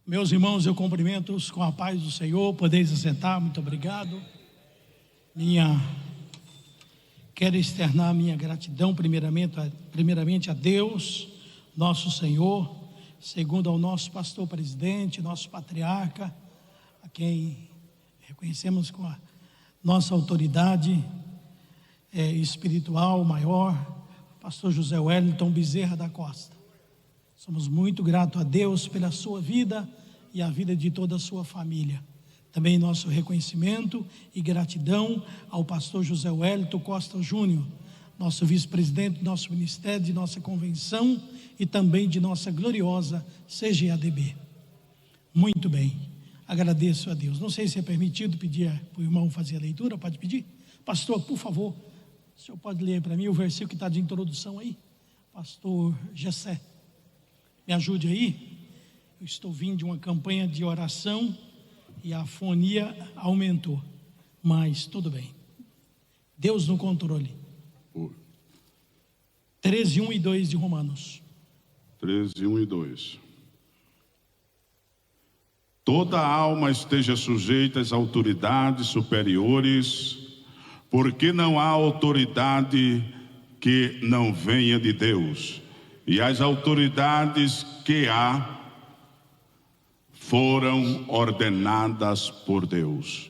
Meus irmãos, eu cumprimento-os com a paz do Senhor. Podeis assentar, muito obrigado. Quero externar minha gratidão primeiramente a Deus, nosso Senhor, segundo ao nosso pastor presidente, nosso patriarca, a quem reconhecemos com a nossa autoridade espiritual maior, pastor José Wellington Bezerra da Costa. Somos muito gratos a Deus pela sua vida e a vida de toda a sua família. Também nosso reconhecimento e gratidão ao pastor José Wellington Costa Júnior, nosso vice-presidente do nosso ministério, de nossa convenção e também de nossa gloriosa CGADB. Muito bem, agradeço a Deus. Não sei se é permitido pedir para o irmão fazer a leitura, pode pedir? Pastor, por favor, o senhor pode ler para mim o versículo que está de introdução aí? Pastor Gessé, me ajude aí. Eu estou vindo de uma campanha de oração e a afonia aumentou, mas tudo bem, Deus no controle. 13, 1 e 2 de Romanos. 13, 1 e 2. Toda alma esteja sujeita às autoridades superiores, porque não há autoridade que não venha de Deus, e as autoridades que há foram ordenadas por Deus.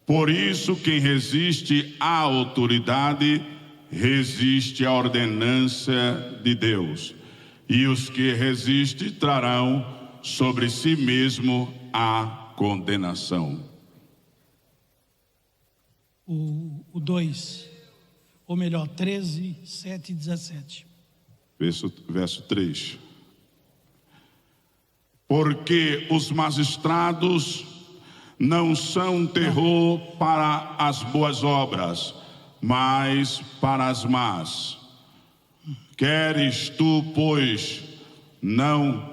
Por isso, quem resiste à autoridade, resiste à ordenança de Deus. E os que resistem trarão sobre si mesmo a condenação. O 2, ou melhor, 13, 7 e 17. Verso 3. Porque os magistrados não são terror para as boas obras, mas para as más. Queres tu, pois, não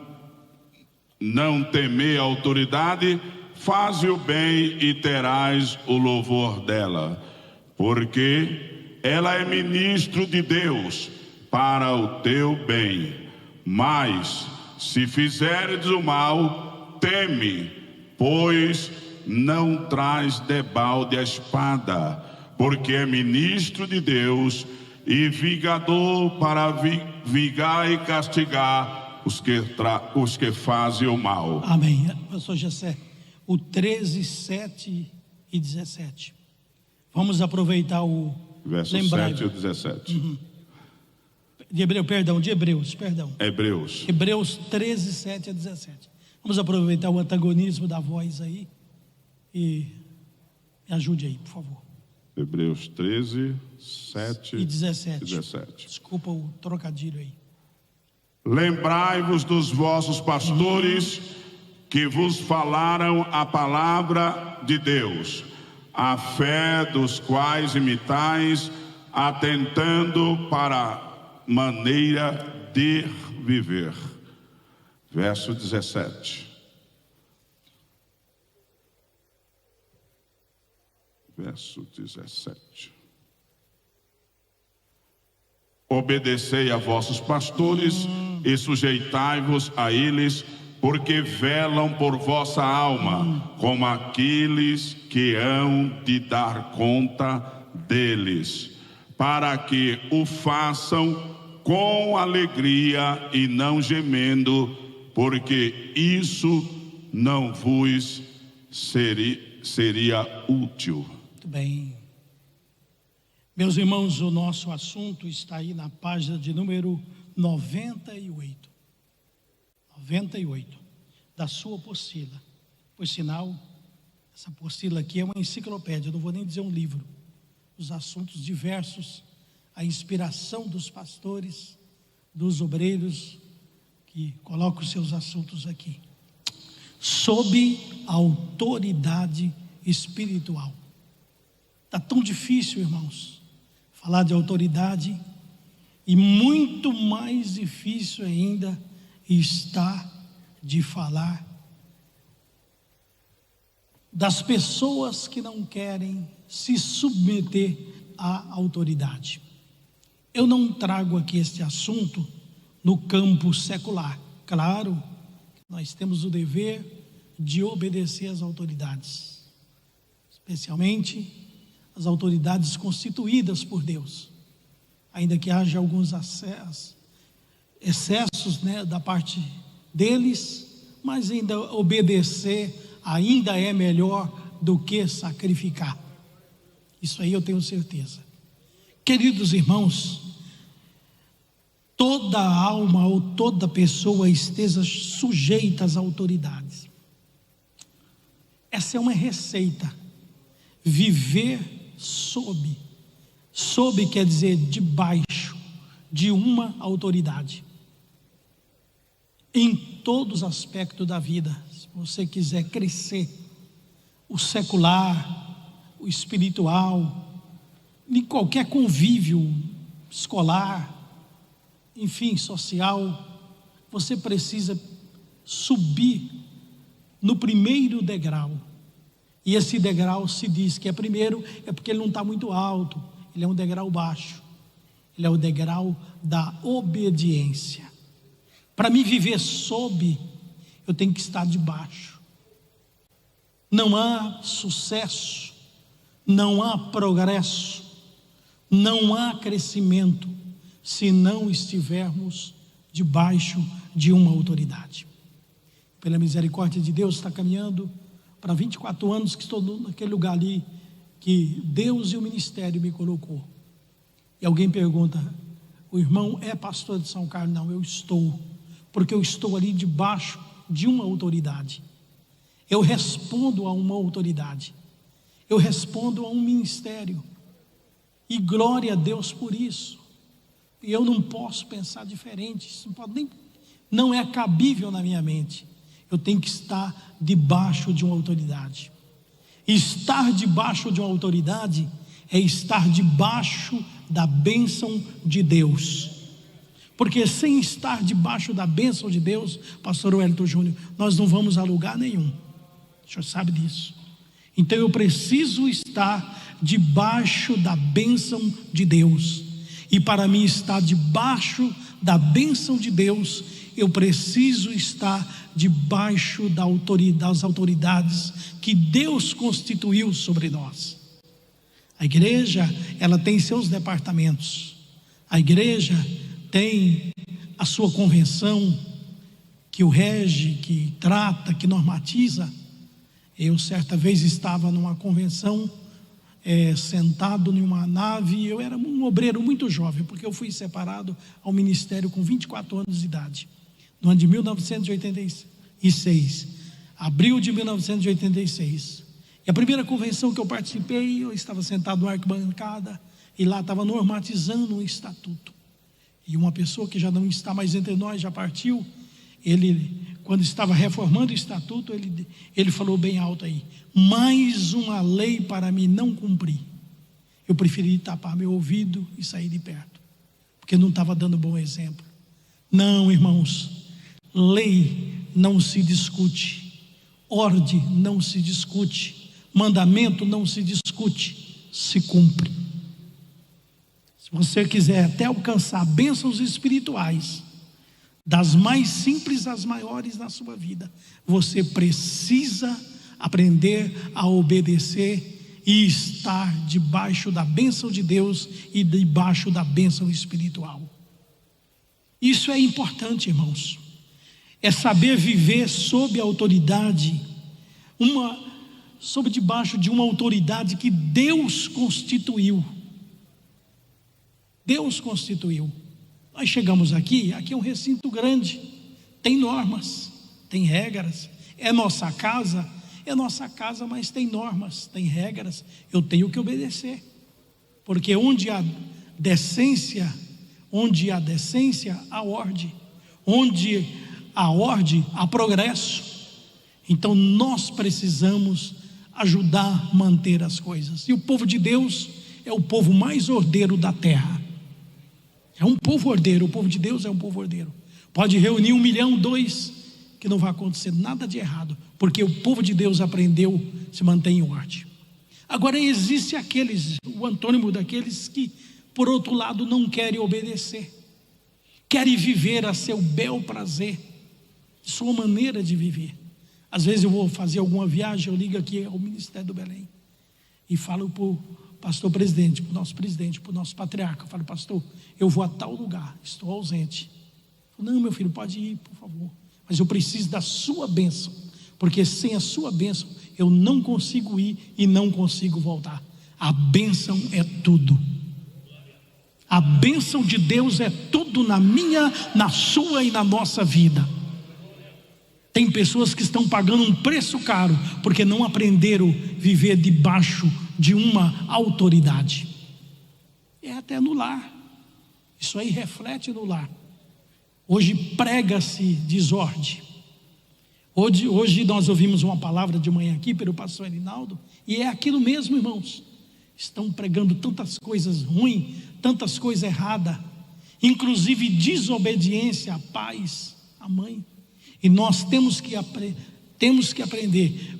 temer a autoridade, faze o bem e terás o louvor dela, porque ela é ministro de Deus para o teu bem. Mas se fizeres o mal, teme, pois não traz debalde a espada, porque é ministro de Deus e vingador para vingar e castigar os que fazem o mal. Amém. Pastor Gessé, o 13, 7 e 17. Vamos aproveitar o verso 7 e 17. De Hebreus. Hebreus 13, 7 a 17. Vamos aproveitar o antagonismo da voz aí e me ajude aí, por favor. Hebreus 13, 7 e 17. Desculpa o trocadilho aí. Lembrai-vos dos vossos pastores que vos falaram a palavra de Deus, a fé dos quais imitais, atentando para maneira de viver. Verso 17. Verso 17. Obedecei a vossos pastores e sujeitai-vos a eles, porque velam por vossa alma, como aqueles que hão de dar conta deles, para que o façam com alegria e não gemendo, porque isso não vos seria útil. Muito bem. Meus irmãos, o nosso assunto está aí na página de número 98. 98 da sua apostila. Por sinal, essa apostila aqui é uma enciclopédia, eu não vou nem dizer um livro. Os assuntos diversos, a inspiração dos pastores, dos obreiros que colocam os seus assuntos aqui. Sob a autoridade espiritual. Está tão difícil, irmãos, falar de autoridade, e muito mais difícil ainda está de falar das pessoas que não querem se submeter à autoridade. Eu não trago aqui este assunto no campo secular. Claro, nós temos o dever de obedecer às autoridades, especialmente as autoridades constituídas por Deus, ainda que haja alguns excessos, da parte deles, mas ainda obedecer ainda é melhor do que sacrificar. Isso aí eu tenho certeza. Queridos irmãos, toda alma ou toda pessoa esteja sujeita às autoridades. Essa é uma receita. Viver sob quer dizer debaixo de uma autoridade. Em todos os aspectos da vida, se você quiser crescer, o secular, o espiritual, em qualquer convívio escolar, enfim, social, você precisa subir no primeiro degrau. E esse degrau se diz que é primeiro, é porque ele não está muito alto, ele é um degrau baixo. Ele é o degrau da obediência. Para mim viver sob, eu tenho que estar debaixo. Não há sucesso, não há progresso, não há crescimento, se não estivermos debaixo de uma autoridade. Pela misericórdia de Deus, está caminhando para 24 anos que estou naquele lugar ali que Deus e o ministério me colocou. E alguém pergunta: o irmão é pastor de São Carlos? Não, eu estou, porque eu estou ali debaixo de uma autoridade. Eu respondo a uma autoridade, eu respondo a um ministério, e glória a Deus por isso. E eu não posso pensar diferente, isso não é cabível na minha mente. Eu tenho que estar debaixo de uma autoridade. Estar debaixo de uma autoridade é estar debaixo da bênção de Deus. Porque sem estar debaixo da bênção de Deus, pastor Wellington Júnior, nós não vamos a lugar nenhum. O senhor sabe disso. Então eu preciso estar debaixo da bênção de Deus. E para mim estar debaixo da bênção de Deus, eu preciso estar debaixo das autoridades que Deus constituiu sobre nós. A igreja, ela tem seus departamentos. A igreja tem a sua convenção que o rege, que trata, que normatiza. Eu certa vez estava numa convenção, sentado em uma nave. Eu era um obreiro muito jovem, porque eu fui separado ao ministério com 24 anos de idade, no ano de 1986, abril de 1986. E a primeira convenção que eu participei, eu estava sentado na arquibancada, e lá estava normatizando um estatuto. E uma pessoa que já não está mais entre nós, já partiu, ele, quando estava reformando o estatuto, ele falou bem alto aí: mais uma lei para mim não cumprir. Eu preferi tapar meu ouvido e sair de perto, porque não estava dando bom exemplo. Não, irmãos, lei não se discute, ordem não se discute, mandamento não se discute, se cumpre. Se você quiser até alcançar bênçãos espirituais, das mais simples às maiores na sua vida, você precisa aprender a obedecer e estar debaixo da bênção de Deus e debaixo da bênção espiritual. Isso é importante, irmãos. É saber viver sob a autoridade, sob debaixo de uma autoridade que Deus constituiu. Deus constituiu. Nós chegamos aqui é um recinto grande, tem normas, tem regras. É nossa casa, mas tem normas, tem regras. Eu tenho que obedecer, porque onde há decência, há ordem. Onde há ordem, há progresso. Então nós precisamos ajudar a manter as coisas. E o povo de Deus é o povo mais ordeiro da terra. É um povo ordeiro, o povo de Deus é um povo ordeiro. Pode reunir 1 milhão, 2, que não vai acontecer nada de errado, porque o povo de Deus aprendeu, se mantém em ordem. Agora existe o antônimo daqueles que, por outro lado, não querem obedecer, querem viver a seu bel prazer, sua maneira de viver. Às vezes eu vou fazer alguma viagem, eu ligo aqui ao Ministério do Belém e falo para o pastor presidente, para o nosso patriarca, eu falo: pastor, eu vou a tal lugar, estou ausente. Não, meu filho, pode ir, por favor, mas eu preciso da sua bênção, porque sem a sua bênção eu não consigo ir e não consigo voltar. A bênção é tudo. A bênção de Deus é tudo na minha, na sua e na nossa vida. Tem pessoas que estão pagando um preço caro porque não aprenderam a viver debaixo de uma autoridade. É até no lar. Isso aí reflete no lar. Hoje prega-se desordem. Hoje nós ouvimos uma palavra de manhã aqui pelo pastor Rinaldo, e é aquilo mesmo, irmãos. Estão pregando tantas coisas ruins, tantas coisas erradas, inclusive desobediência a pais, a mãe. E nós temos que aprender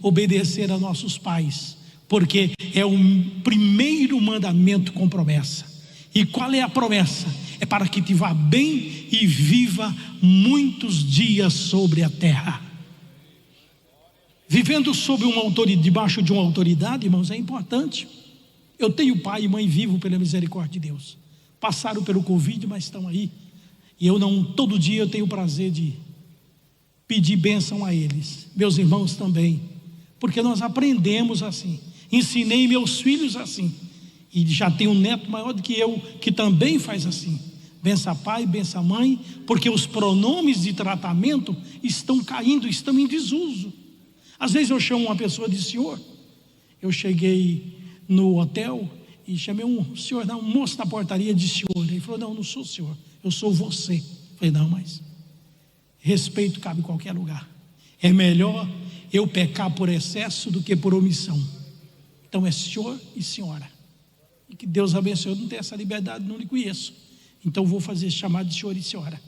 a obedecer a nossos pais, porque é o primeiro mandamento com promessa. E qual é a promessa? É para que te vá bem e viva muitos dias sobre a terra. Vivendo sob uma autoridade, debaixo de uma autoridade, irmãos, é importante. Eu tenho pai e mãe vivos pela misericórdia de Deus. Passaram pelo Covid, mas estão aí. E todo dia eu tenho o prazer de pedir bênção a eles, meus irmãos também, porque nós aprendemos assim. Ensinei meus filhos assim, e já tenho um neto maior do que eu, que também faz assim: bença pai, bença mãe, porque os pronomes de tratamento estão caindo, estão em desuso. Às vezes eu chamo uma pessoa de senhor. Eu cheguei no hotel e chamei um moço na portaria de senhor. Ele falou: não sou senhor, eu sou você. Eu falei: não, mas respeito cabe em qualquer lugar. É melhor eu pecar por excesso do que por omissão. Então é senhor e senhora. E que Deus abençoe. Eu não tenho essa liberdade, não lhe conheço. Então vou fazer chamado de senhor e senhora.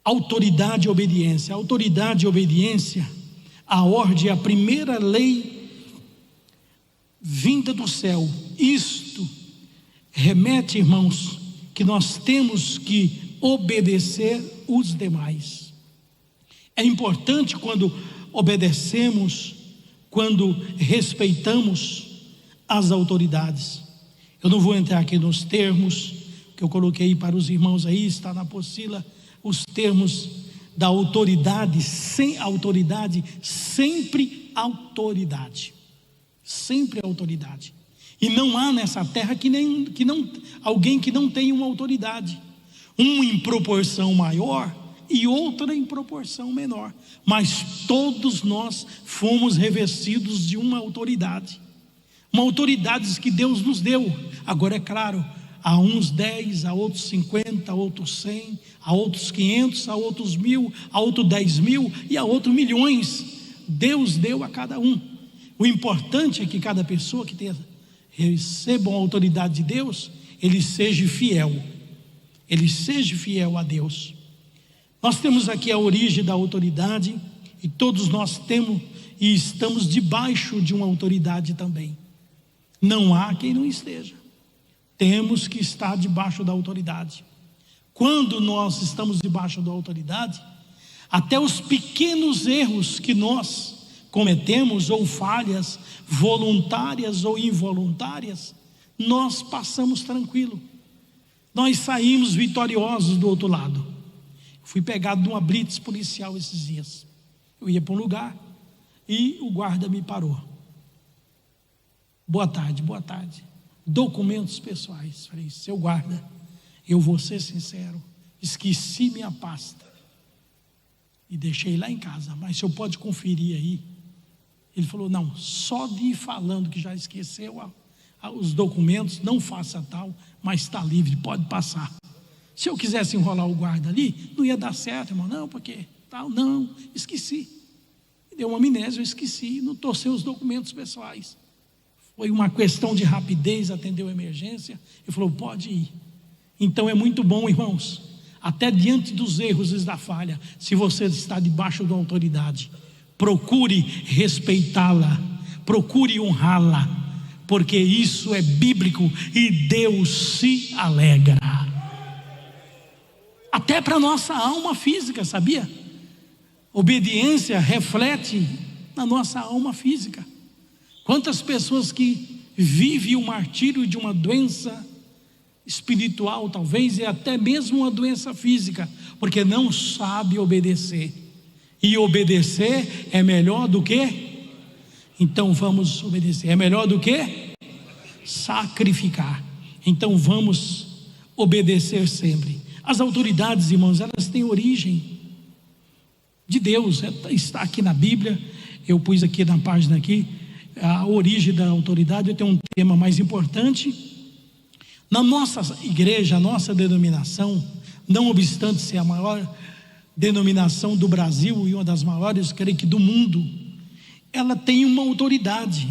Autoridade e obediência. Autoridade e obediência, a ordem é a primeira lei vinda do céu. Isto remete, irmãos, que nós temos que obedecer os demais. É importante quando obedecemos, quando respeitamos as autoridades. Eu não vou entrar aqui nos termos que eu coloquei para os irmãos aí, está na apostila, os termos da autoridade. Sem autoridade, sempre autoridade. Sempre autoridade. E não há nessa terra alguém que não tenha uma autoridade. Um em proporção maior e outra em proporção menor, mas todos nós fomos revestidos de uma autoridade que Deus nos deu. Agora é claro, a uns 10, a outros 50, a outros 100, a outros 500, a outros 1000, a outros 10.000 e a outros milhões. Deus deu a cada um. O importante é que cada pessoa que receba a autoridade de Deus, ele seja fiel. Ele seja fiel a Deus. Nós temos aqui a origem da autoridade, e todos nós temos e estamos debaixo de uma autoridade também. Não há quem não esteja. Temos que estar debaixo da autoridade. Quando nós estamos debaixo da autoridade, até os pequenos erros que nós cometemos, ou falhas voluntárias ou involuntárias, nós passamos tranquilo. Nós saímos vitoriosos do outro lado. Fui pegado numa blitz policial esses dias. Eu ia para um lugar e o guarda me parou. Boa tarde. Documentos pessoais. Falei: seu guarda, eu vou ser sincero, esqueci minha pasta e deixei lá em casa, mas o senhor pode conferir aí? Ele falou: não, só de ir falando que já esqueceu os documentos, não faça tal, mas está livre, pode passar. Se eu quisesse enrolar o guarda ali, não ia dar certo, irmão. Não, porque tal, não, esqueci. Deu uma amnésia, eu esqueci, não torceu os documentos pessoais. Foi uma questão de rapidez, atendeu a emergência. Ele falou: pode ir. Então é muito bom, irmãos, até diante dos erros e da falha, se você está debaixo de uma autoridade, procure respeitá-la, procure honrá-la, porque isso é bíblico e Deus se alegra. Até para a nossa alma física, sabia? Obediência reflete na nossa alma física. Quantas pessoas que vivem o martírio de uma doença espiritual, talvez, e até mesmo uma doença física, porque não sabe obedecer. E obedecer é melhor do que? Então vamos obedecer. É melhor do que? Sacrificar. Então vamos obedecer sempre. As autoridades, irmãos, elas têm origem de Deus. Está aqui na Bíblia. Eu pus aqui na página aqui a origem da autoridade. Eu tenho um tema mais importante. Na nossa igreja, a nossa denominação, não obstante ser a maior denominação do Brasil e uma das maiores, creio que do mundo, ela tem uma autoridade.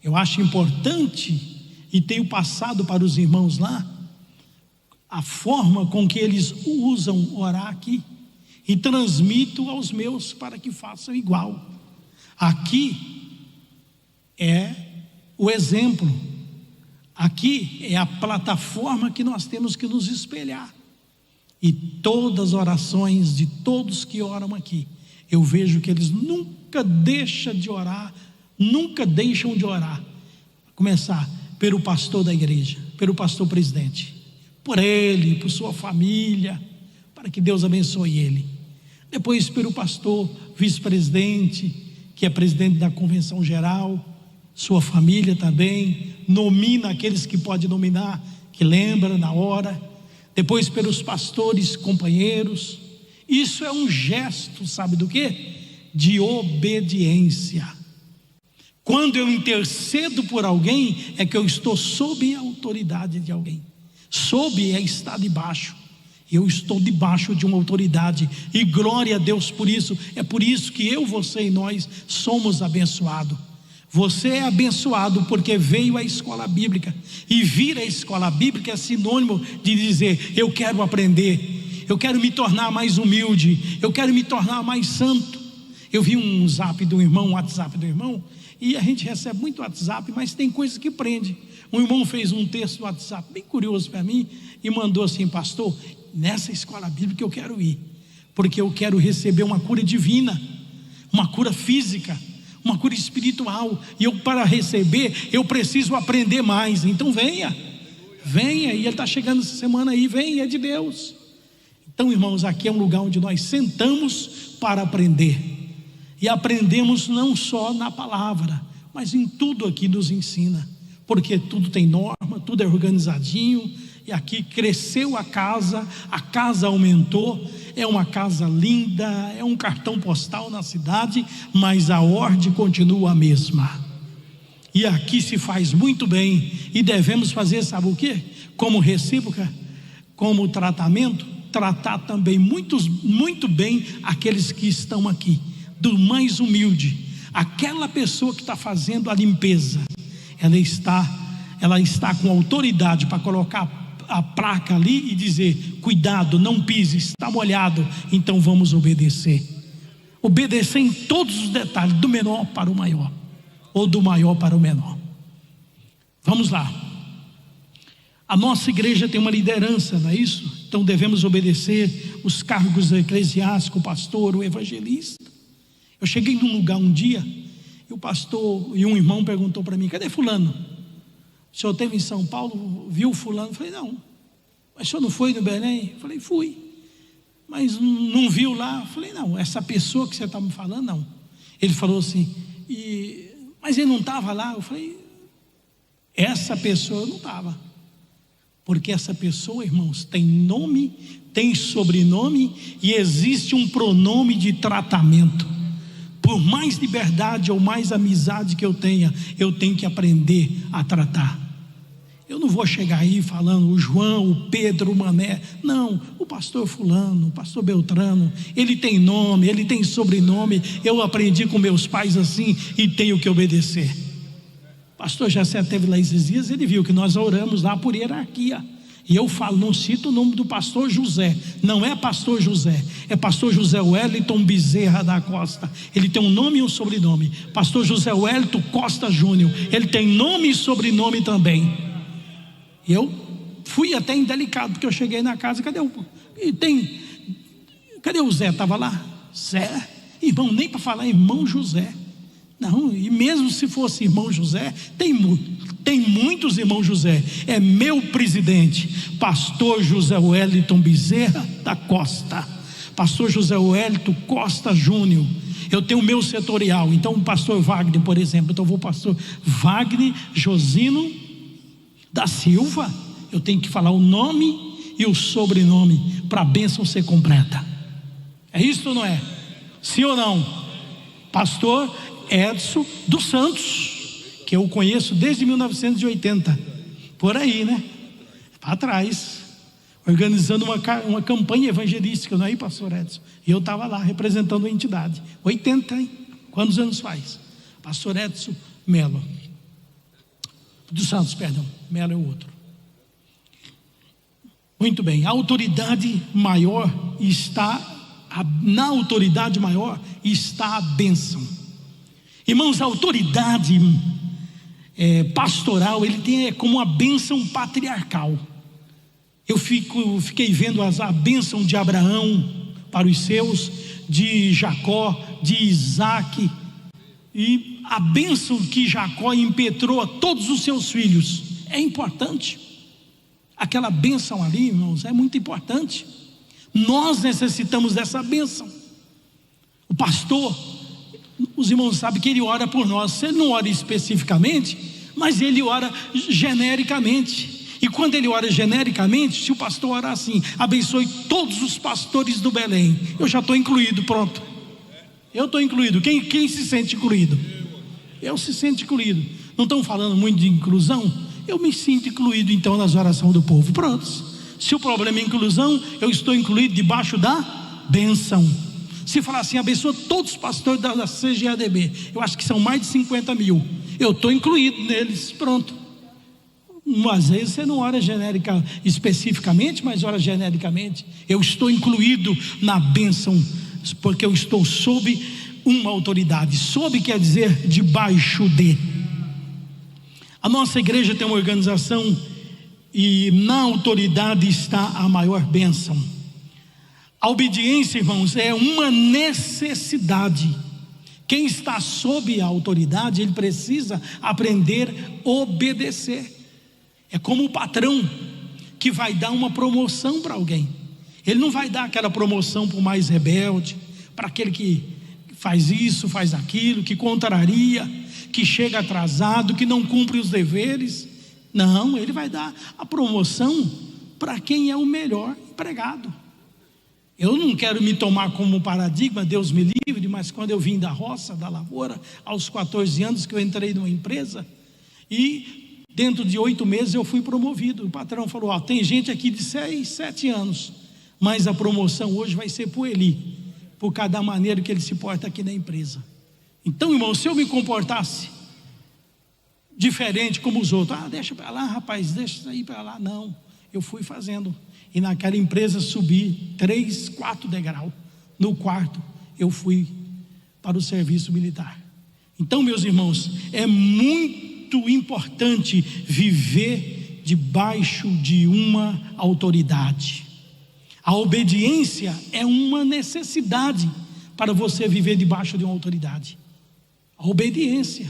Eu acho importante, e tenho passado para os irmãos lá, a forma com que eles usam orar aqui, e transmito aos meus para que façam igual. Aqui é o exemplo. Aqui é a plataforma que nós temos que nos espelhar. E todas as orações de todos que oram aqui, eu vejo que eles nunca deixam de orar. Começar pelo pastor da igreja, pelo pastor presidente, por ele, por sua família, para que Deus abençoe ele. Depois pelo pastor vice-presidente, que é presidente da convenção geral, sua família também, nomina aqueles que pode nominar, que lembra na hora. Depois pelos pastores, companheiros. Isso é um gesto, sabe do quê? De obediência. Quando eu intercedo por alguém, é que eu estou sob a autoridade de alguém. Sob é estar debaixo. Eu estou debaixo de uma autoridade, e glória a Deus por isso. É por isso que eu, você e nós somos abençoados. Você é abençoado porque veio à escola bíblica, e vir à escola bíblica é sinônimo de dizer: eu quero aprender, eu quero me tornar mais humilde, eu quero me tornar mais santo. Eu vi um WhatsApp do irmão, e a gente recebe muito WhatsApp, mas tem coisas que prende. Um irmão fez um texto do WhatsApp bem curioso para mim, e mandou assim: pastor, nessa escola bíblica eu quero ir, porque eu quero receber uma cura divina, uma cura física, uma cura espiritual, e eu, para receber, eu preciso aprender mais. Então venha, e ele está chegando essa semana aí, vem, é de Deus. Então, irmãos, aqui é um lugar onde nós sentamos para aprender, e aprendemos não só na palavra, mas em tudo aqui nos ensina, porque tudo tem norma, tudo é organizadinho. E aqui cresceu a casa aumentou, é uma casa linda, é um cartão postal na cidade, mas a ordem continua a mesma. E aqui se faz muito bem, e devemos fazer, sabe o quê? Como recíproca, como tratamento, tratar também muito bem aqueles que estão aqui, do mais humilde. Aquela pessoa que está fazendo a limpeza, ela está com autoridade para colocar a placa ali e dizer: cuidado, não pise, está molhado. Então vamos obedecer em todos os detalhes, do menor para o maior, ou do maior para o menor. Vamos lá. A nossa igreja tem uma liderança, não é isso? Então devemos obedecer os cargos eclesiásticos, o pastor, o evangelista. Eu cheguei num lugar um dia, e o pastor e um irmão perguntou para mim: cadê fulano? O senhor esteve em São Paulo, viu fulano? Eu falei: não. Mas o senhor não foi no Belém? Eu falei: fui. Mas não viu lá? Eu falei: não, essa pessoa que você está me falando, não. Ele falou assim: mas ele não estava lá? Eu falei: essa pessoa não estava. Porque essa pessoa, irmãos, tem nome, tem sobrenome, e existe um pronome de tratamento. Por mais liberdade ou mais amizade que eu tenho que aprender a tratar. Eu não vou chegar aí falando o João, o Pedro, o Mané. Não, o pastor fulano, o pastor Beltrano, ele tem nome, ele tem sobrenome. Eu aprendi com meus pais assim, e tenho que obedecer. O pastor Jacé esteve lá esses dias, ele viu que nós oramos lá por hierarquia. E eu falo, não cito o nome do pastor José, não é pastor José, é pastor José Wellington Bezerra da Costa. Ele tem um nome e um sobrenome. Pastor José Wellington Costa Júnior, ele tem nome e sobrenome também. Eu fui até indelicado, porque eu cheguei na casa: cadê o Zé? Estava lá? Zé, irmão, nem para falar irmão José. Não, e mesmo se fosse irmão José, tem muitos irmãos José. É meu presidente, pastor José Wellington Bezerra da Costa, pastor José Wellington Costa Júnior. Eu tenho o meu setorial, então o pastor Wagner, por exemplo, então eu vou pastor Wagner Josino da Silva, eu tenho que falar o nome e o sobrenome para a bênção ser completa. É isso ou não é? Sim ou não? Pastor Edson dos Santos, que eu conheço desde 1980, por aí, né? Para trás, organizando uma campanha evangelística, não é aí, pastor Edson? E eu estava lá representando a entidade. 80, hein? Quantos anos faz? Pastor Edson Melo dos Santos, perdão, Melo é o outro. Muito bem, a autoridade maior na autoridade maior está a bênção. Irmãos, a autoridade pastoral, ele tem como a bênção patriarcal. Eu fiquei vendo a bênção de Abraão para os seus, de Jacó, de Isaac, e a bênção que Jacó impetrou a todos os seus filhos. É importante. Aquela bênção ali, irmãos, é muito importante. Nós necessitamos dessa bênção. O pastor, os irmãos sabem que ele ora por nós. Ele não ora especificamente, mas ele ora genericamente. E quando ele ora genericamente, se o pastor orar assim: abençoe todos os pastores do Belém, eu já estou incluído, pronto. Eu estou incluído. Quem se sente incluído? Eu se sente incluído. Não estão falando muito de inclusão? Eu me sinto incluído então nas orações do povo. Pronto. Se o problema é inclusão, eu estou incluído debaixo da bênção. Se falar assim: abençoa todos os pastores da CGADB, eu acho que são mais de 50 mil, eu estou incluído neles, pronto. Às vezes você não ora genérica especificamente, mas ora genericamente. Eu estou incluído na bênção, porque eu estou sob uma autoridade. Sob quer dizer debaixo de. A nossa igreja tem uma organização, e na autoridade está a maior bênção. A obediência, irmãos, é uma necessidade. Quem está sob a autoridade, ele precisa aprender a obedecer. É como o patrão que vai dar uma promoção para alguém. Ele não vai dar aquela promoção para o mais rebelde, para aquele que faz isso, faz aquilo, que contraria, que chega atrasado, que não cumpre os deveres. Não, ele vai dar a promoção para quem é o melhor empregado. Eu não quero me tomar como paradigma, Deus me livre, mas quando eu vim da roça, da lavoura, aos 14 anos que eu entrei numa empresa, e dentro de 8 meses eu fui promovido. O patrão falou: tem gente aqui de 6, 7 anos, mas a promoção hoje vai ser por ele, por cada maneira que ele se porta aqui na empresa. Então, irmão, se eu me comportasse diferente como os outros, deixa para lá, rapaz, deixa isso aí para lá, não, eu fui fazendo, e naquela empresa subi 3, 4 degraus, no quarto eu fui para o serviço militar. Então, meus irmãos, é muito importante viver debaixo de uma autoridade. A obediência é uma necessidade para você viver debaixo de uma autoridade. A obediência,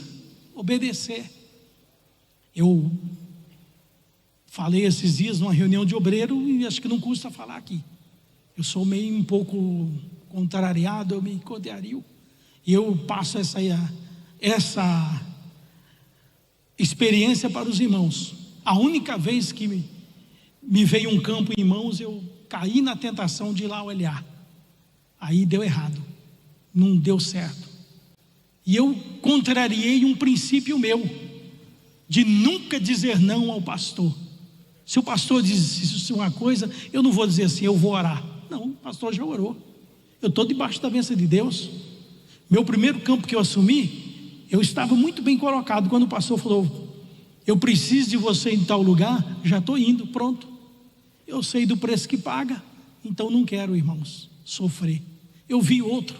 obedecer. Eu falei esses dias numa reunião de obreiro, e acho que não custa falar aqui. Eu sou meio um pouco contrariado, eu me contrario, e eu passo essa experiência para os irmãos. A única vez que me veio um campo em mãos, eu caí na tentação de ir lá olhar. Aí deu errado, não deu certo. E eu contrariei um princípio meu, de nunca dizer não ao pastor. Se o pastor diz uma coisa, eu não vou dizer assim: eu vou orar. Não, o pastor já orou. Eu estou debaixo da bênção de Deus. Meu primeiro campo que eu assumi, eu estava muito bem colocado. Quando o pastor falou: eu preciso de você em tal lugar, já estou indo, pronto. Eu sei do preço que paga, então não quero, irmãos, sofrer. Eu vi outro.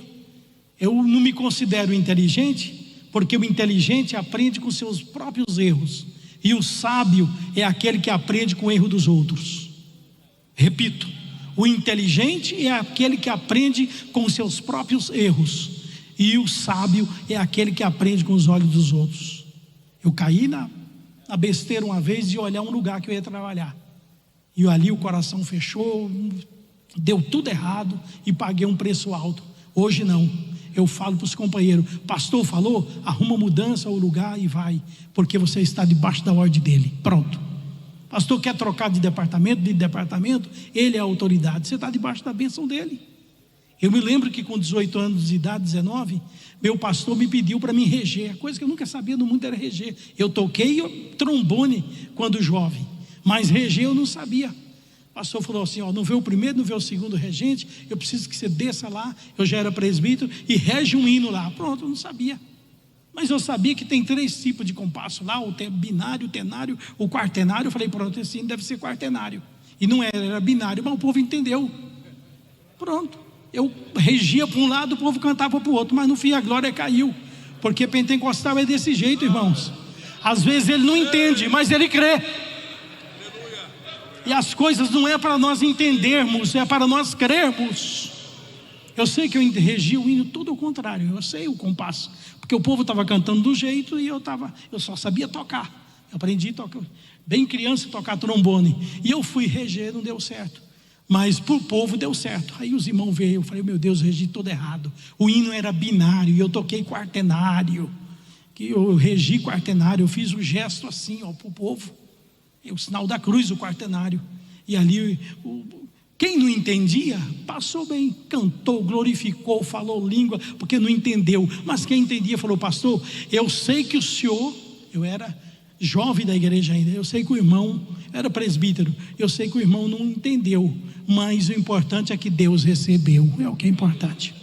Eu não me considero inteligente, porque o inteligente aprende com seus próprios erros, e o sábio é aquele que aprende com o erro dos outros. Repito, O inteligente é aquele que aprende com os seus próprios erros, e o sábio é aquele que aprende com os olhos dos outros. Eu caí na besteira uma vez de olhar um lugar que eu ia trabalhar, e ali o coração fechou, deu tudo errado e paguei um preço alto. Hoje não, eu falo para os companheiros: pastor falou, arruma mudança ao lugar e vai, porque você está debaixo da ordem dele. Pronto. Pastor quer trocar de departamento, ele é a autoridade, você está debaixo da bênção dele. Eu me lembro que com 18 anos de idade, 19, meu pastor me pediu para me reger. A coisa que eu nunca sabia no mundo era reger. Eu toquei trombone quando jovem, mas reger eu não sabia. O pastor falou assim: não vê o primeiro, não vê o segundo regente, eu preciso que você desça lá, eu já era presbítero, e rege um hino lá. Pronto, eu não sabia. Mas eu sabia que tem 3 tipos de compasso lá: o binário, o tenário, o quartenário. Eu falei: pronto, esse hino deve ser quartenário. E não era binário, mas o povo entendeu. Pronto, eu regia para um lado, o povo cantava para o outro, mas no fim a glória caiu, porque pentecostal é desse jeito, irmãos. Às vezes ele não entende, mas ele crê. E as coisas não é para nós entendermos, é para nós crermos. Eu sei que eu regi o hino todo ao contrário, eu sei o compasso, porque o povo estava cantando do jeito e eu só sabia tocar. Eu aprendi a tocar, bem criança, tocar trombone, e eu fui reger, não deu certo, mas para o povo deu certo. Aí os irmãos veio, eu falei: meu Deus, eu regi todo errado. O hino era binário e eu toquei quartenário, que eu regi quartenário, eu fiz o gesto assim para o povo, o sinal da cruz, o quartenário. E ali quem não entendia, passou bem, cantou, glorificou, falou língua, porque não entendeu. Mas quem entendia falou: pastor, eu sei que o senhor, eu era jovem da igreja ainda, eu sei que o irmão era presbítero, eu sei que o irmão não entendeu, mas o importante é que Deus recebeu, é o que é importante.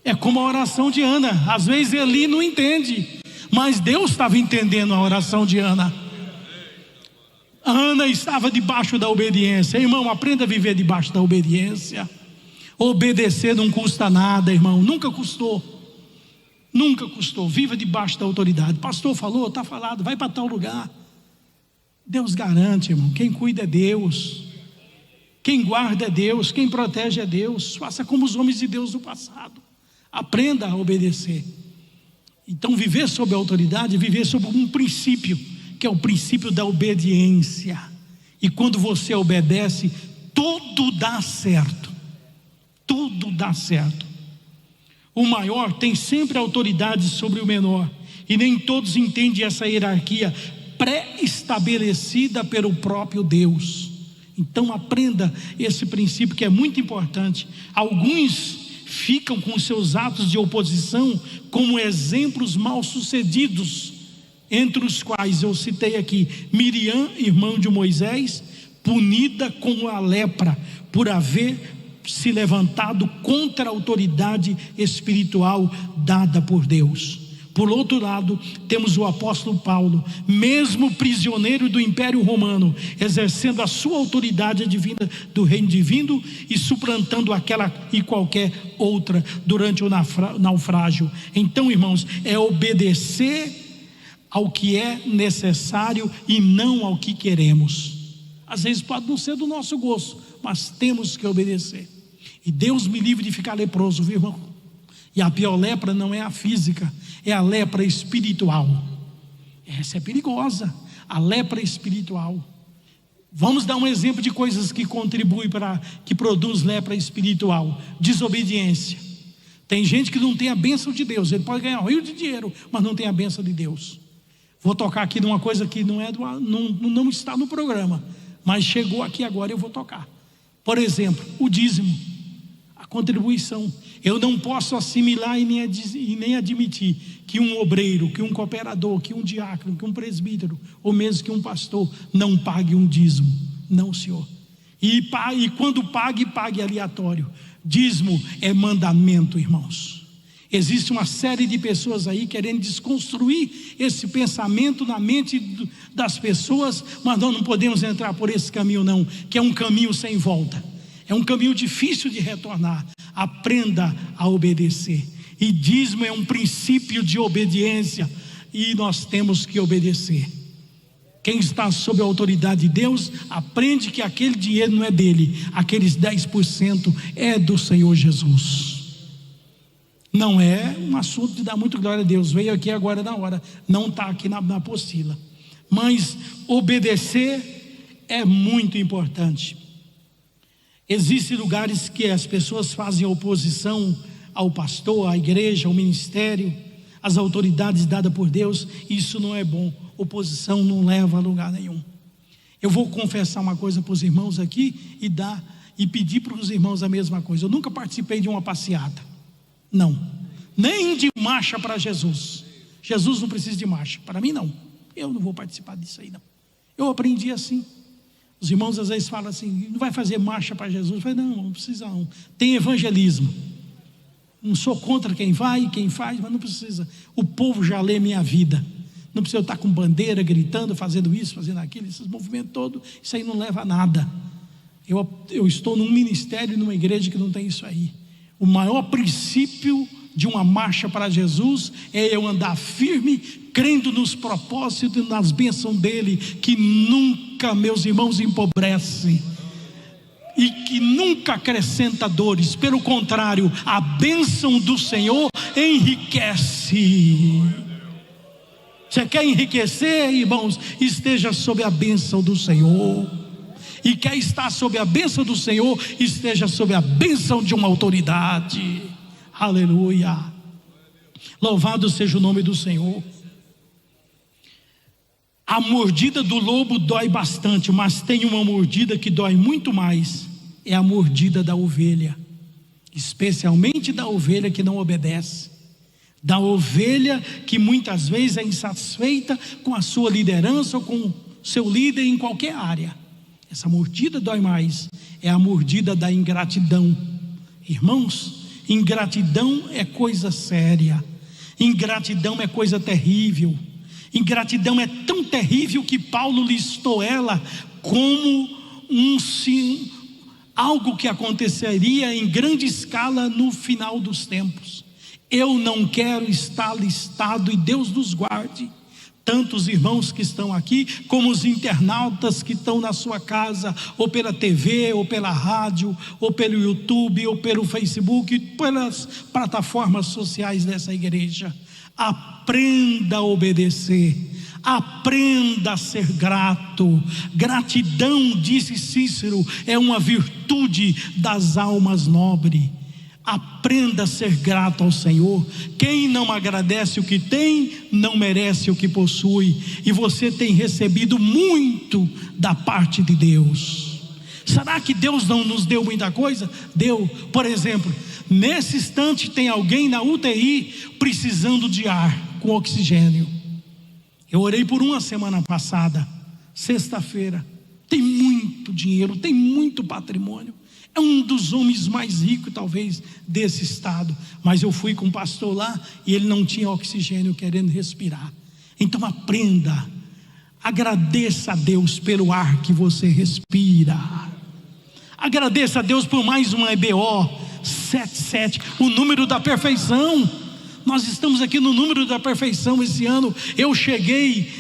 É como a oração de Ana, às vezes Eli não entende, mas Deus estava entendendo a oração de Ana. Ana estava debaixo da obediência. Irmão, aprenda a viver debaixo da obediência. Obedecer não custa nada, irmão, nunca custou. Nunca custou. Viva debaixo da autoridade. Pastor falou, está falado, vai para tal lugar. Deus garante, irmão. Quem cuida é Deus, quem guarda é Deus, quem protege é Deus. Faça como os homens de Deus do passado. Aprenda a obedecer. Então, viver sob a autoridade, viver sob um princípio, que é o princípio da obediência. E quando você obedece, tudo dá certo. Tudo dá certo. O maior tem sempre autoridade sobre o menor, e nem todos entendem essa hierarquia pré-estabelecida pelo próprio Deus. Então aprenda esse princípio, que é muito importante. Alguns ficam com seus atos de oposição como exemplos mal sucedidos, entre os quais eu citei aqui Miriam, irmã de Moisés, punida com a lepra por haver se levantado contra a autoridade espiritual dada por Deus. Por outro lado, temos o apóstolo Paulo, mesmo prisioneiro do Império Romano, exercendo a sua autoridade divina do reino divino e suplantando aquela e qualquer outra durante o naufrágio. Então, irmãos, é obedecer ao que é necessário e não ao que queremos. Às vezes pode não ser do nosso gosto, mas temos que obedecer. E Deus me livre de ficar leproso, viu, irmão? E a pior lepra não é a física, é a lepra espiritual. Essa é perigosa, a lepra espiritual. Vamos dar um exemplo de coisas que contribuem para que produz lepra espiritual. Desobediência. Tem gente que não tem a bênção de Deus. Ele pode ganhar um rio de dinheiro, mas não tem a bênção de Deus. Vou tocar aqui numa coisa que não está no programa, mas chegou aqui agora, eu vou tocar. Por exemplo, o dízimo, a contribuição. Eu não posso assimilar e nem admitir que um obreiro, que um cooperador, que um diácono, que um presbítero, ou mesmo que um pastor não pague um dízimo. Não, senhor. E quando pague aleatório. Dízimo é mandamento, irmãos. Existe uma série de pessoas aí querendo desconstruir esse pensamento na mente das pessoas, mas nós não podemos entrar por esse caminho não, que é um caminho sem volta, é um caminho difícil de retornar. Aprenda a obedecer, e dízimo é um princípio de obediência, e nós temos que obedecer. Quem está sob a autoridade de Deus aprende que aquele dinheiro não é dele, aqueles 10% é do Senhor Jesus. Não é um assunto de dar muito glória a Deus, veio aqui agora na hora, não está aqui na apostila, mas obedecer é muito importante. Existem lugares que as pessoas fazem oposição ao pastor, à igreja, ao ministério, às autoridades dadas por Deus. Isso não é bom. Oposição não leva a lugar nenhum. Eu vou confessar uma coisa para os irmãos aqui e pedir para os irmãos a mesma coisa. Eu nunca participei de uma passeata, não, nem de marcha para Jesus. Jesus não precisa de marcha, para mim não. Eu não vou participar disso aí não. Eu aprendi assim. Os irmãos às vezes falam assim: não vai fazer marcha para Jesus? Eu falei: não precisa não. Tem evangelismo. Não sou contra quem vai e quem faz, mas não precisa. O povo já lê minha vida. Não precisa eu estar com bandeira, gritando, fazendo isso, fazendo aquilo, esses movimentos todos. Isso aí não leva a nada. Eu estou num ministério, numa igreja que não tem isso aí. O maior princípio de uma marcha para Jesus é eu andar firme, crendo nos propósitos e nas bênçãos dele, que nunca, meus irmãos, empobrece e que nunca acrescenta dores. Pelo contrário, a bênção do Senhor enriquece. Você quer enriquecer, irmãos? Esteja sob a bênção do Senhor. E quer estar sob a bênção do Senhor, esteja sob a bênção de uma autoridade. Aleluia. Louvado seja o nome do Senhor. A mordida do lobo dói bastante, mas tem uma mordida que dói muito mais. É a mordida da ovelha, especialmente da ovelha que não obedece, da ovelha que muitas vezes é insatisfeita com a sua liderança ou com o seu líder em qualquer área. Essa mordida dói mais. É a mordida da ingratidão. Irmãos, ingratidão é coisa séria. Ingratidão é coisa terrível. Ingratidão é tão terrível que Paulo listou ela como algo que aconteceria em grande escala no final dos tempos. Eu não quero estar listado, e Deus nos guarde, tanto os irmãos que estão aqui, como os internautas que estão na sua casa, ou pela TV, ou pela rádio, ou pelo YouTube, ou pelo Facebook, pelas plataformas sociais dessa igreja. Aprenda a obedecer, aprenda a ser grato. Gratidão, disse Cícero, é uma virtude das almas nobres. Aprenda a ser grato ao Senhor. Quem não agradece o que tem, não merece o que possui. E você tem recebido muito da parte de Deus. Será que Deus não nos deu muita coisa? Deu. Por exemplo, nesse instante tem alguém na UTI precisando de ar, com oxigênio. Eu orei por uma semana passada, sexta-feira. Tem muito dinheiro, tem muito patrimônio. É um dos homens mais ricos, talvez, desse estado. Mas eu fui com um pastor lá e ele não tinha oxigênio, querendo respirar. Então aprenda, agradeça a Deus pelo ar que você respira. Agradeça a Deus por mais uma EBO 77, o número da perfeição. Nós estamos aqui no número da perfeição esse ano. Eu cheguei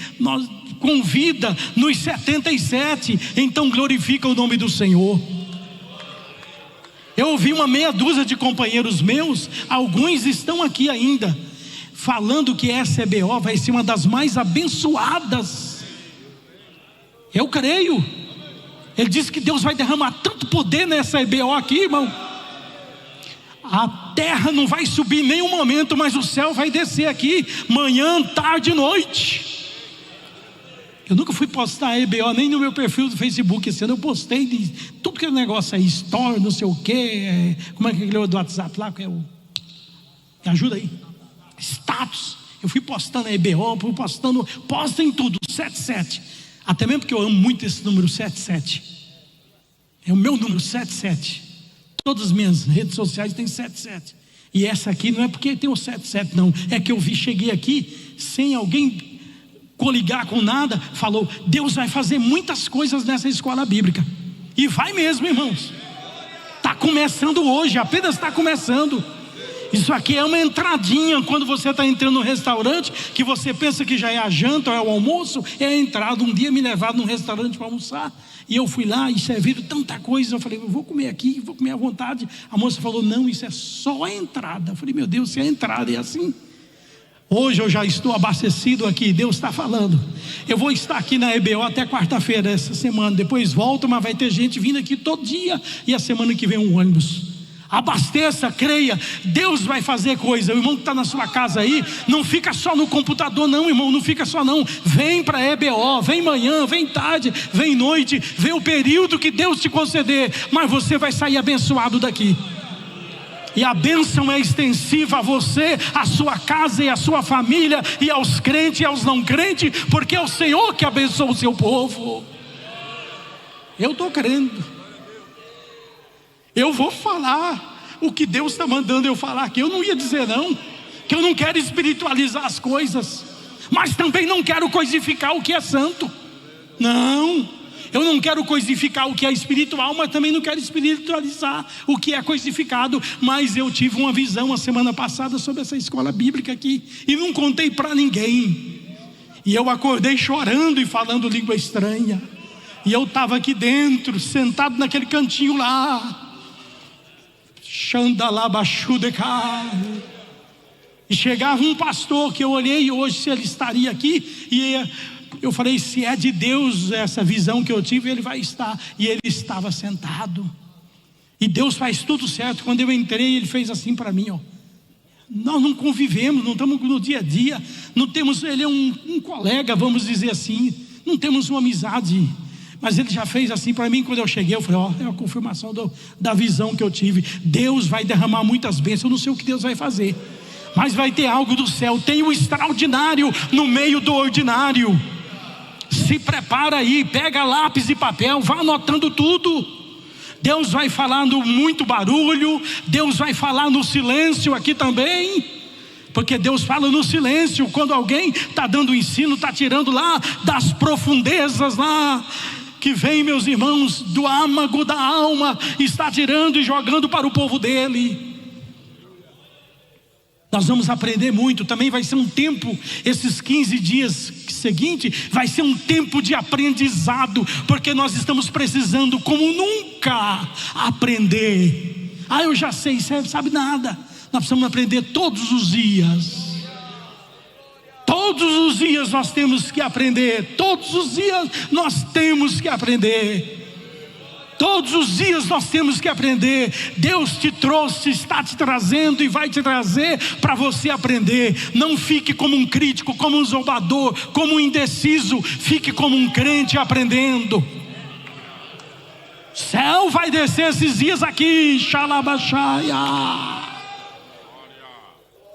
com vida nos 77. Então glorifica o nome do Senhor. Eu ouvi uma meia dúzia de companheiros meus, alguns estão aqui ainda, falando que essa EBO vai ser uma das mais abençoadas. Eu creio. Ele disse que Deus vai derramar tanto poder nessa EBO aqui, irmão. A terra não vai subir em nenhum momento, mas o céu vai descer aqui, manhã, tarde e noite. Eu nunca fui postar EBO nem no meu perfil do Facebook. Esse ano eu postei de tudo que é negócio aí, story, não sei o que, como é que é aquele do WhatsApp lá, que é o... Me ajuda aí. Status. Eu fui postando EBO, fui postando, posta em tudo, 77. Até mesmo porque eu amo muito esse número 77. É o meu número 77. Todas as minhas redes sociais têm 77. E essa aqui não é porque tem o 77 não. É que eu cheguei aqui sem alguém coligar com nada, falou: Deus vai fazer muitas coisas nessa escola bíblica. E vai mesmo, irmãos. Está começando hoje, apenas está começando. Isso aqui é uma entradinha. Quando você está entrando no restaurante, que você pensa que já é a janta ou é o almoço, é a entrada. Um dia me levaram num restaurante para almoçar, e eu fui lá e serviram tanta coisa. Eu falei, eu vou comer aqui, vou comer à vontade. A moça falou, não, isso é só a entrada. Eu falei, meu Deus, se é a entrada é assim? Hoje eu já estou abastecido aqui, Deus está falando. Eu vou estar aqui na EBO até quarta-feira essa semana, depois volto, mas vai ter gente vindo aqui todo dia, e a semana que vem um ônibus. Abasteça, creia, Deus vai fazer coisa. O irmão que está na sua casa aí, não fica só no computador não, irmão, não fica só não. Vem para a EBO, vem manhã, vem tarde, vem noite, vê o período que Deus te conceder, mas você vai sair abençoado daqui. E a bênção é extensiva a você, a sua casa e a sua família, e aos crentes e aos não crentes, porque é o Senhor que abençoa o seu povo. Eu estou crendo. Eu vou falar o que Deus está mandando eu falar aqui. Eu não ia dizer não, que eu não quero espiritualizar as coisas, mas também não quero coisificar o que é santo. Não, eu não quero coisificar o que é espiritual, mas também não quero espiritualizar o que é coisificado. Mas eu tive uma visão a semana passada sobre essa escola bíblica aqui, e não contei para ninguém. E eu acordei chorando e falando língua estranha. E eu estava aqui dentro, sentado naquele cantinho lá, e chegava um pastor que eu olhei hoje se ele estaria aqui, e eu falei, se é de Deus essa visão que eu tive, ele vai estar. E ele estava sentado. E Deus faz tudo certo. Quando eu entrei, ele fez assim para mim, ó. Nós não convivemos, não estamos no dia a dia, não temos, ele é um colega, vamos dizer assim, não temos uma amizade, mas ele já fez assim para mim. Quando eu cheguei, eu falei, ó, é a confirmação da visão que eu tive. Deus vai derramar muitas bênçãos. Eu não sei o que Deus vai fazer, mas vai ter algo do céu. Tem o extraordinário no meio do ordinário. Se prepara aí, pega lápis e papel, vá anotando tudo. Deus vai falar no muito barulho, Deus vai falar no silêncio aqui também, porque Deus fala no silêncio. Quando alguém está dando ensino, está tirando lá das profundezas lá, que vem, meus irmãos, do âmago da alma, está tirando e jogando para o povo dele. Nós vamos aprender muito. Também vai ser um tempo, esses 15 dias seguintes, vai ser um tempo de aprendizado, porque nós estamos precisando como nunca aprender. Eu já sei, você não sabe nada. Nós precisamos aprender todos os dias. Todos os dias nós temos que aprender. Todos os dias nós temos que aprender. Todos os dias nós temos que aprender. Deus te trouxe, está te trazendo e vai te trazer para você aprender. Não fique como um crítico, como um zombador, como um indeciso. Fique como um crente aprendendo. O céu vai descer esses dias aqui, xalabaxaia.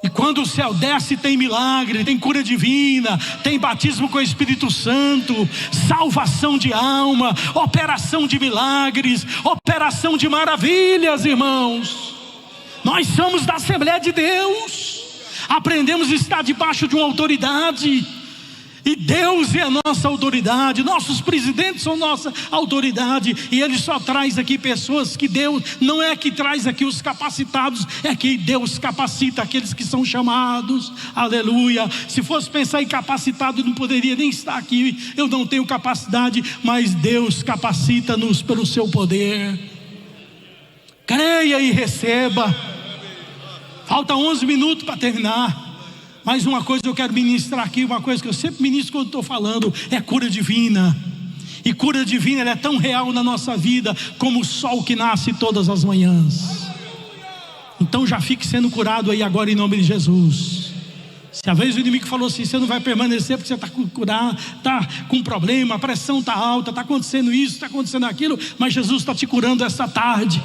E quando o céu desce, tem milagre, tem cura divina, tem batismo com o Espírito Santo, salvação de alma, operação de milagres, operação de maravilhas, irmãos. Nós somos da Assembleia de Deus, aprendemos a estar debaixo de uma autoridade, e Deus é a nossa autoridade. Nossos presidentes são nossa autoridade, e Ele só traz aqui pessoas que Deus, não é que traz aqui os capacitados, é que Deus capacita aqueles que são chamados. Aleluia. Se fosse pensar em capacitado, eu não poderia nem estar aqui. Eu não tenho capacidade, mas Deus capacita-nos pelo seu poder. Creia e receba. Falta 11 minutos para terminar. Mais uma coisa eu quero ministrar aqui, uma coisa que eu sempre ministro quando estou falando, é cura divina. E cura divina, ela é tão real na nossa vida como o sol que nasce todas as manhãs. Então já fique sendo curado aí agora em nome de Jesus. Se a vez o inimigo falou assim, você não vai permanecer porque você está curado, está com problema, a pressão está alta, está acontecendo isso, está acontecendo aquilo, mas Jesus está te curando essa tarde.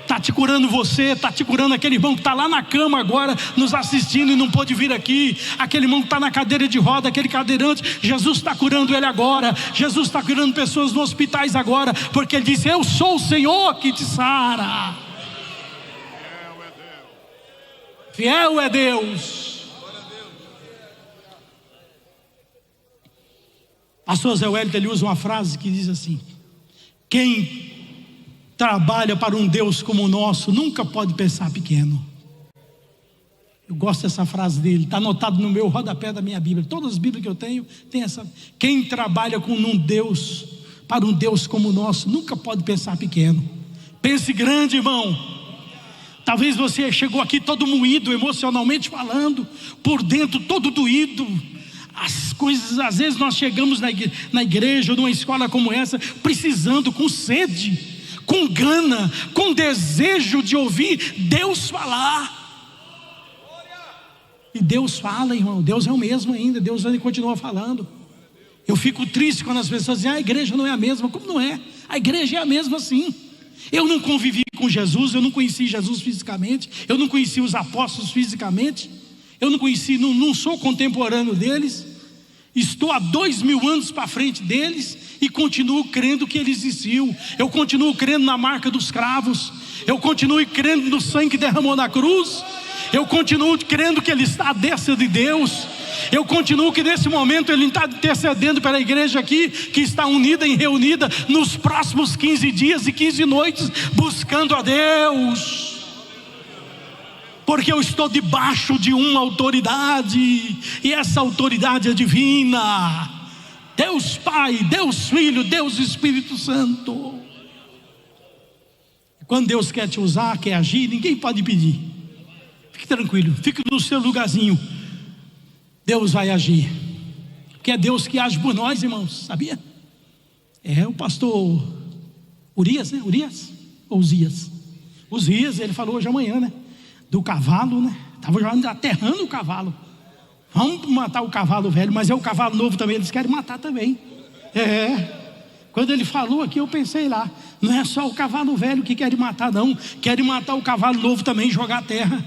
Está te curando você, está te curando aquele irmão que está lá na cama agora, nos assistindo e não pôde vir aqui. Aquele irmão que está na cadeira de roda, aquele cadeirante, Jesus está curando ele agora. Jesus está curando pessoas nos hospitais agora, porque Ele disse, eu sou o Senhor que te sara. Fiel é Deus. Pastor Zé Wellington, ele usa uma frase que diz assim: quem trabalha para um Deus como o nosso nunca pode pensar pequeno. Eu gosto dessa frase dele, está anotado no meu rodapé da minha Bíblia. Todas as Bíblias que eu tenho, tem essa. Quem trabalha com um Deus, para um Deus como o nosso, nunca pode pensar pequeno. Pense grande, irmão. Talvez você chegou aqui todo moído, emocionalmente falando, por dentro todo doído. As coisas, às vezes nós chegamos na igreja ou numa escola como essa, precisando, com sede, com gana, com desejo de ouvir Deus falar. E Deus fala, irmão, Deus é o mesmo ainda, Deus ainda continua falando. Eu fico triste quando as pessoas dizem, a igreja não é a mesma. Como não é? A igreja é a mesma sim. Eu não convivi com Jesus, eu não conheci Jesus fisicamente, eu não conheci os apóstolos fisicamente, eu não conheci, não sou contemporâneo deles, estou há 2000 anos para frente deles e continuo crendo que ele existiu. Eu continuo crendo na marca dos cravos, eu continuo crendo no sangue que derramou na cruz, eu continuo crendo que ele está à destra de Deus. Eu continuo que nesse momento ele está intercedendo pela igreja aqui, que está unida e reunida nos próximos 15 dias e 15 noites, buscando a Deus. Porque eu estou debaixo de uma autoridade, e essa autoridade é divina. Deus Pai, Deus Filho, Deus Espírito Santo. Quando Deus quer te usar, quer agir, ninguém pode impedir. Fique tranquilo, fique no seu lugarzinho. Deus vai agir, porque é Deus que age por nós, irmãos, sabia? É o pastor Urias, né? Urias ou Uzias? Uzias, ele falou hoje amanhã, né? Do cavalo, né? Estava aterrando o cavalo. Vamos matar o cavalo velho, mas é o cavalo novo também, eles querem matar também. Quando ele falou aqui, eu pensei lá, não é só o cavalo velho que querem matar, não. Querem matar o cavalo novo também, jogar a terra.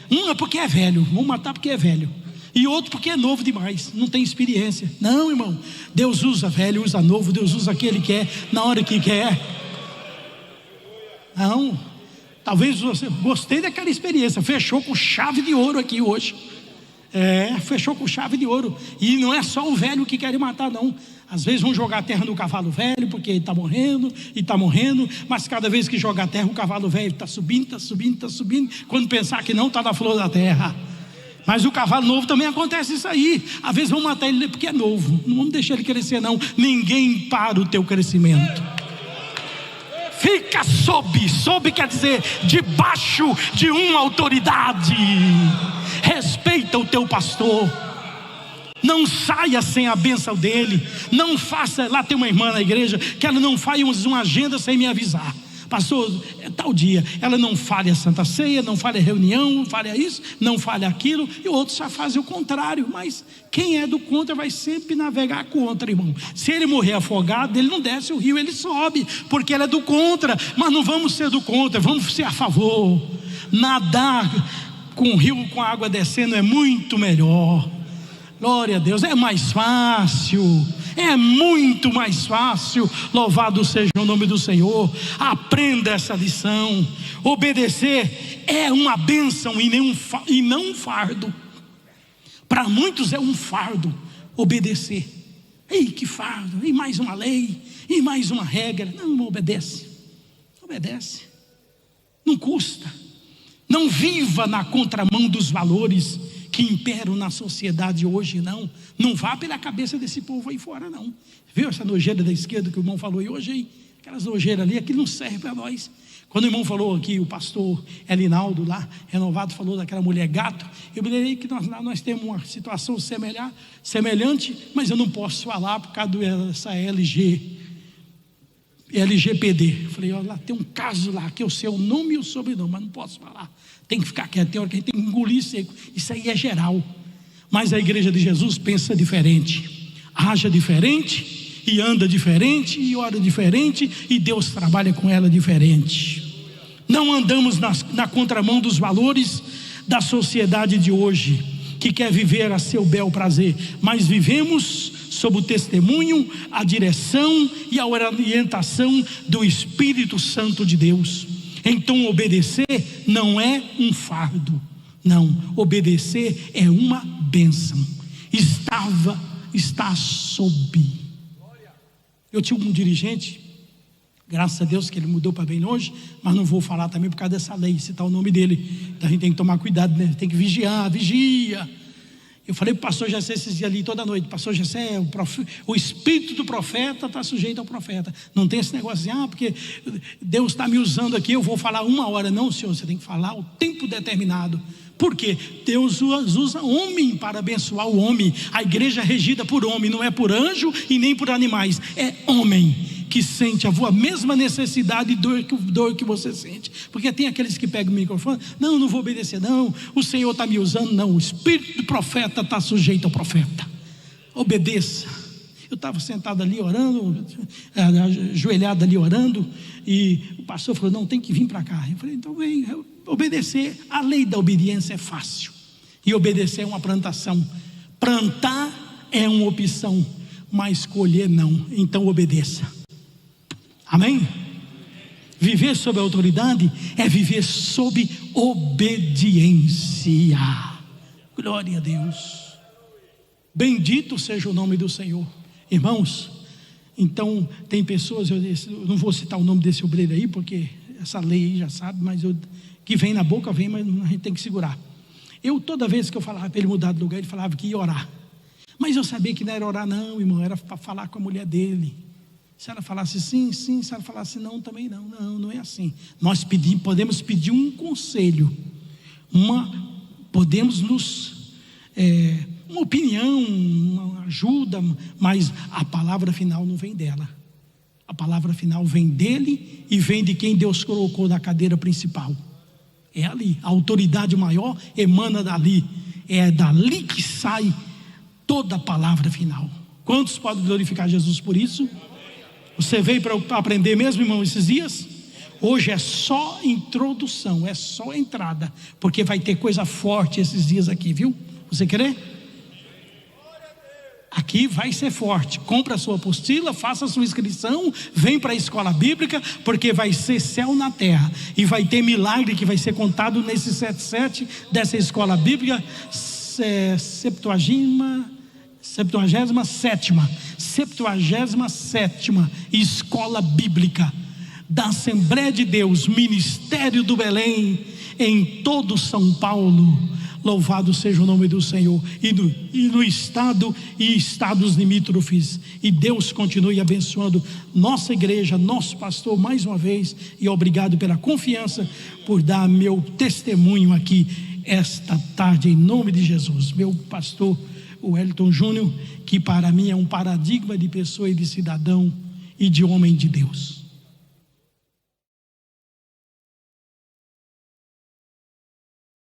Um é porque é velho, vamos matar porque é velho. E outro porque é novo demais, não tem experiência. Não, irmão, Deus usa velho, usa novo, Deus usa aquele que quer, na hora que quer. Não, talvez você, gostei daquela experiência, fechou com chave de ouro aqui hoje. Fechou com chave de ouro. E não é só o velho que querem matar, não. Às vezes vão jogar a terra no cavalo velho, porque ele está morrendo, e está morrendo. Mas cada vez que joga a terra, o cavalo velho está subindo, está subindo, está subindo. Quando pensar que não, está na flor da terra. Mas o cavalo novo também acontece isso aí. Às vezes vão matar ele porque é novo. Não vamos deixar ele crescer, não. Ninguém para o teu crescimento. Fica sob quer dizer debaixo de uma autoridade. Respeita o teu pastor. Não saia sem a bênção dele. Não faça, lá tem uma irmã na igreja que ela não faz uma agenda sem me avisar. Pastor, é tal dia, ela não falha a Santa Ceia, não falha a reunião, não falha isso, não falha aquilo, e outros já fazem o contrário. Mas quem é do contra vai sempre navegar contra, irmão. Se ele morrer afogado, ele não desce o rio, ele sobe, porque ele é do contra. Mas não vamos ser do contra, vamos ser a favor. Nadar com o rio com a água descendo é muito melhor. Glória a Deus, é mais fácil, é muito mais fácil. Louvado seja o nome do Senhor. Aprenda essa lição. Obedecer é uma bênção e não um fardo. Para muitos é um fardo obedecer. Ei, que fardo, e mais uma lei, e mais uma regra. Não obedece, não custa. Não viva na contramão dos valores que imperam na sociedade hoje, não. Não vá pela cabeça desse povo aí fora, não. Viu essa nojeira da esquerda que o irmão falou aí hoje aí? Aquelas nojeiras ali, aquilo não serve para nós. Quando o irmão falou aqui, o pastor Elinaldo lá, renovado, falou daquela mulher gato, eu me lembrei que nós temos uma situação semelhante, mas eu não posso falar por causa dessa LGPD. Eu falei, olha lá, tem um caso lá, que eu sei o nome e o sobrenome, mas não posso falar. Tem que ficar quieto, tem hora que a gente tem que engolir seco. Isso aí é geral. Mas a igreja de Jesus pensa diferente, age diferente, e anda diferente, e ora diferente, e Deus trabalha com ela diferente. Não andamos na contramão dos valores da sociedade de hoje, que quer viver a seu bel prazer, mas vivemos sob o testemunho, a direção e a orientação do Espírito Santo de Deus. Então obedecer não é um fardo, não, obedecer é uma bênção. Está sob. Eu tinha um dirigente Graças a Deus que ele mudou para bem longe, mas não vou falar também por causa dessa lei, citar o nome dele. Então a gente tem que tomar cuidado, né? Tem que vigiar, vigia. Eu falei para o pastor Jessé esses dias ali toda noite: pastor Jessé, o espírito do profeta está sujeito ao profeta. Não tem esse negócio assim, porque Deus está me usando aqui, eu vou falar 1 hora. Não, senhor, você tem que falar o tempo determinado. Por quê? Deus usa homem para abençoar o homem. A igreja é regida por homem, não é por anjo e nem por animais. É homem que sente a mesma necessidade e dor que você sente. Porque tem aqueles que pegam o microfone: não vou obedecer não, o Senhor está me usando. Não, o espírito do profeta está sujeito ao profeta. Obedeça. Eu estava sentado ali orando, ajoelhado ali orando, e o pastor falou: não, tem que vir para cá. Eu falei: então vem. Obedecer, a lei da obediência é fácil, e obedecer é uma plantação. Plantar é uma opção, mas colher não. Então obedeça. Amém? Viver sob autoridade é viver sob obediência. Glória a Deus. Bendito seja o nome do Senhor. Irmãos, então tem pessoas, eu não vou citar o nome desse obreiro aí, porque essa lei aí já sabe, mas que vem na boca, vem, mas a gente tem que segurar. Toda vez que eu falava para ele mudar de lugar, ele falava que ia orar. Mas eu sabia que não era orar não, irmão, era para falar com a mulher dele. Se ela falasse sim, sim. Se ela falasse não, também não. Não é assim. Nós podemos pedir um conselho, podemos uma opinião, uma ajuda, mas a palavra final não vem dela. A palavra final vem dele e vem de quem Deus colocou na cadeira principal. É ali. A autoridade maior emana dali. É dali que sai toda a palavra final. Quantos podem glorificar Jesus por isso? Você veio para aprender mesmo, irmão, esses dias? Hoje é só introdução, é só entrada, porque vai ter coisa forte esses dias aqui, viu? Você crê? Aqui vai ser forte. Compra a sua apostila, faça a sua inscrição, vem para a escola bíblica, porque vai ser céu na terra, e vai ter milagre que vai ser contado nesse 77 dessa escola bíblica, 77ª escola bíblica da Assembleia de Deus, Ministério do Belém, em todo São Paulo. Louvado seja o nome do Senhor. E no estado e estados limítrofes. E Deus continue abençoando nossa igreja, nosso pastor mais uma vez. E obrigado pela confiança, por dar meu testemunho aqui esta tarde, em nome de Jesus. Meu pastor, o Wellington Júnior, que para mim é um paradigma de pessoa e de cidadão e de homem de Deus.